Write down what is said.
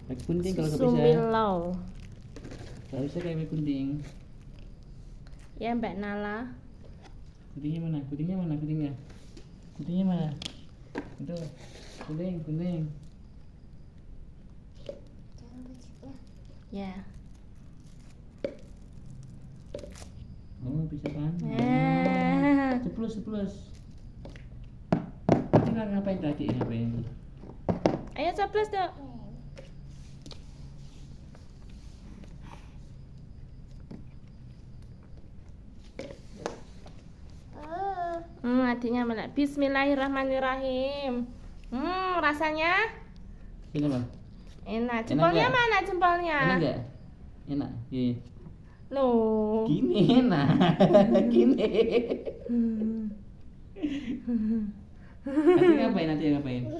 Pakai gunting kalau nggak Susu bisa. Milo. Nggak bisa kayak pakai gunting. Ya Mbak Nala. Guntingnya mana? Guntingnya mana? Guntingnya? Guntingnya mana? Itu. Gunting. Ya. Oh, bisa kan? Ceplos. Ini ngapain tadi? Ngapain? Ayo ceplos dok. Adiknya malah. Bismillahirrahmanirrahim. Rasanya Ini apa? enak. Jempolnya nggak? mana jempolnya? Enak nggak? Enak. Iya. Loh. Gini enak. Gini. Nanti ngapain?